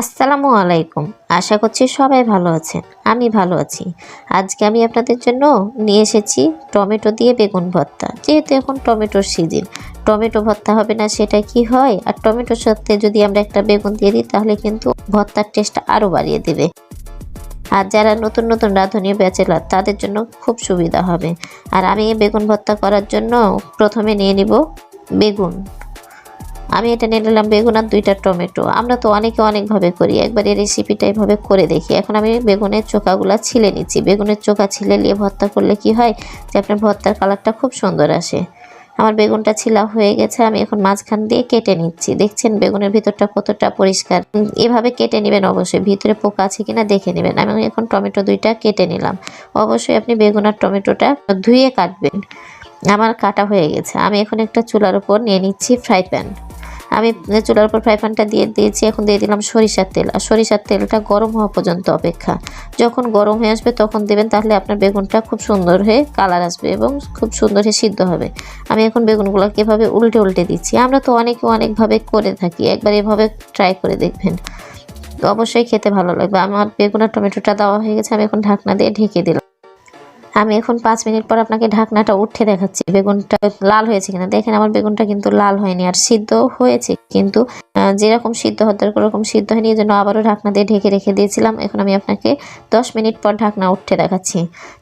আসসালামু আলাইকুম। আশা করছি সবাই ভালো আছেন। আমি ভালো আছি। আজকে আমি আপনাদের জন্য নিয়ে এসেছি টমেটো দিয়ে বেগুন ভর্তা। যেহেতু এখন টমেটোর সিজন, টমেটো ভর্তা হবে না সেটা কি হয়? আর টমেটোর সাথে যদি আমরা একটা বেগুন দিয়ে দিই তাহলে কিন্তু ভর্তার টেস্টটা আরও বাড়িয়ে দেবে। আর যারা নতুন নতুন রাঁধুনি ব্যাচেলার তাদের জন্য খুব সুবিধা হবে। আর আমি এই বেগুন ভর্তা করার জন্য প্রথমে নিয়ে নিব বেগুন। আমি এটা নিয়ে নিলাম বেগুন আর 2টা টমেটো। আমরা তো অনেকে অনেকভাবে করি, একবার এই রেসিপিটা এইভাবে করে দেখি। এখন আমি বেগুনের চোকাগুলো ছিলে নিচ্ছি। বেগুনের চোকা ছিলে নিয়ে ভর্তা করলে কি হয় যে আপনার ভর্তার কালারটা খুব সুন্দর আসে। আমার বেগুনটা ছিলা হয়ে গেছে, আমি এখন মাঝখান দিয়ে কেটে নিচ্ছি। দেখছেন বেগুনের ভিতরটা কতটা পরিষ্কার। এভাবে কেটে নেবেন, অবশ্যই ভিতরে পোকা আছে কিনা দেখে নেবেন। আমি এখন টমেটো 2টা কেটে নিলাম। অবশ্যই আপনি বেগুন আর টমেটোটা ধুয়ে কাটবেন। আমার কাটা হয়ে গেছে। আমি এখন একটা চুলার উপর নিয়ে নিচ্ছি ফ্রাই প্যান। আমি চুলার উপর ফ্রাই প্যানটা দিয়ে দিয়েছি। এখন দিয়ে দিলাম সরিষার তেল। আর সরিষার তেলটা গরম হওয়া পর্যন্ত অপেক্ষা। যখন গরম হয়ে আসবে তখন দেবেন, তাহলে আপনার বেগুনটা খুব সুন্দর হয়ে কালার আসবে এবং খুব সুন্দর হয়ে সিদ্ধ হবে। আমি এখন বেগুনগুলোকে এভাবে উল্টে উল্টে দিচ্ছি। আমরা তো অনেকভাবে করে থাকি, একবার এভাবে ট্রাই করে দেখবেন, অবশ্যই খেতে ভালো লাগবে। আমার বেগুন আর টমেটোটা দেওয়া হয়ে গেছে। আমি এখন ঢাকনা দিয়ে ঢেকে দিলাম। আমি এখন 5 মিনিট পর আপনাকে ঢাকনাটা উঠে দেখাচ্ছি বেগুনটা লাল হয়েছে কিনা। দেখেন আমার বেগুনটা কিন্তু লাল হয়নি, আর সিদ্ধ হয়েছে, কিন্তু যেরকম সিদ্ধ হওয়ার দরকার ওরকম সিদ্ধ হয়নি। এই জন্য আবারও ঢাকনা দিয়ে ঢেকে রেখে দিয়েছিলাম। এখন আমি আপনাকে 10 মিনিট পর ঢাকনা উঠে দেখাচ্ছি।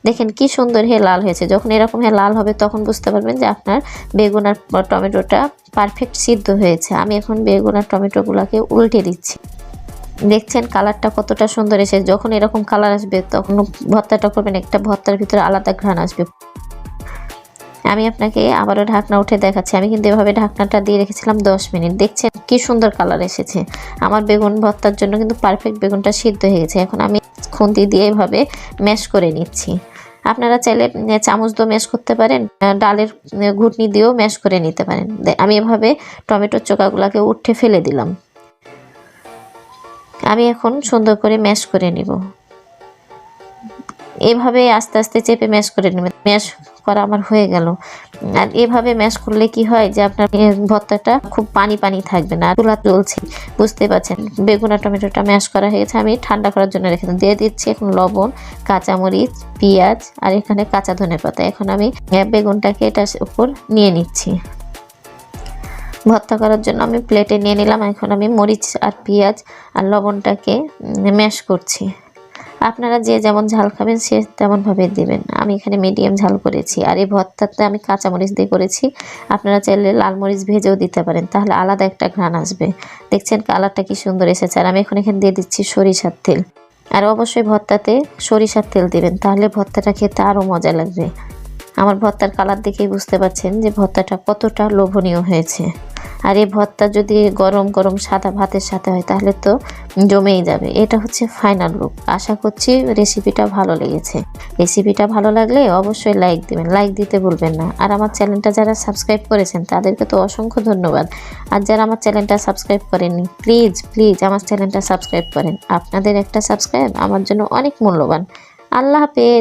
দেখেন কি সুন্দর হয়ে লাল হয়েছে। যখন এরকম হয়ে লাল হবে তখন বুঝতে পারবেন যে আপনার বেগুন আর টমেটোটা পারফেক্ট সিদ্ধ হয়েছে। আমি এখন বেগুন আর টমেটোগুলোকে উল্টে দিচ্ছি। দেখছেন কালারটা কতটা সুন্দর এসেছে। যখন এরকম কালার আসবে তখন ভর্তাটা করবেন, একটা ভর্তার ভিতরে আলাদা ঘ্রাণ আসবে। আমি আপনাকে আবারও ঢাকনা উঠে দেখাচ্ছি। আমি কিন্তু এভাবে ঢাকনাটা দিয়ে রেখেছিলাম 10 মিনিট। দেখছেন কি সুন্দর কালার এসেছে। আমার বেগুন ভর্তার জন্য কিন্তু পারফেক্ট বেগুনটা সিদ্ধ হয়ে গেছে। এখন আমি খুন্তি দিয়ে এভাবে ম্যাশ করে নিচ্ছি। আপনারা চাইলে চামচ দিয়ে ম্যাশ করতে পারেন, ডালের ঘুটনি দিয়েও ম্যাশ করে নিতে পারেন। আমি এভাবে টমেটোর চোকাগুলোকে উঠে ফেলে দিলাম। আমি এখন সুন্দর করে ম্যাশ করে নিব। এভাবে আস্তে আস্তে চেপে ম্যাশ করে নেবেন। ম্যাশ করা আমার হয়ে গেল। আর এভাবে ম্যাশ করলে কি হয় যে আপনার ভর্তাটা খুব পানি থাকবে না। চুলা জ্বলছে, বুঝতে পারছেন। বেগুন আর টমেটোটা ম্যাশ করা হয়ে গেছে। আমি ঠান্ডা করার জন্য রেখে দিয়ে দিচ্ছি এখন লবণ, কাঁচামরিচ, পেঁয়াজ আর এখানে কাঁচা ধনেপাতা। এখন আমি বেগুনটাকে এটার উপর নিয়ে নিচ্ছি। ভর্তা করার জন্য আমি প্লেটে নিয়ে নিলাম। এখন আমি মরিচ আর পেঁয়াজ আর লবণটাকে ম্যাশ করছি। আপনারা যে যেমন ঝাল খাবেন সে তেমনভাবে দিবেন। আমি এখানে মিডিয়াম ঝাল করেছি। আর এই ভর্তাতে আমি কাঁচামরিচ দিয়ে করেছি। আপনারা চাইলে লাল মরিচ ভেজেও দিতে পারেন, তাহলে আলাদা একটা ঘ্রাণ আসবে। দেখছেন কালারটা কি সুন্দর এসেছে। আর আমি এখন এখানে দিয়ে দিচ্ছি সরিষার তেল। আর অবশ্যই ভর্তাতে সরিষার তেল দিবেন, তাহলে ভর্তাটা খেতে আরও মজা লাগবে। আমার ভর্তার কালার দেখেই বুঝতে পারছেন যে ভর্তাটা কতটা লোভনীয় হয়েছে। আর এই ভর্তা যদি গরম গরম সাদা ভাতের সাথে হয় তাহলে তো জমেই যাবে। এটা হচ্ছে ফাইনাল লুক। আশা করছি রেসিপিটা ভালো লেগেছে। রেসিপিটা ভালো লাগলে অবশ্যই লাইক দিবেন, লাইক দিতে ভুলবেন না। আর আমার চ্যানেলটা যারা সাবস্ক্রাইব করেছেন তাদেরকে তো অসংখ্য ধন্যবাদ। আর যারা আমার চ্যানেলটা সাবস্ক্রাইব করেননি প্লিজ আমার চ্যানেলটা সাবস্ক্রাইব করেন। আপনাদের একটা সাবস্ক্রাইব আমার জন্য অনেক মূল্যবান। আল্লাহ হাফেজ।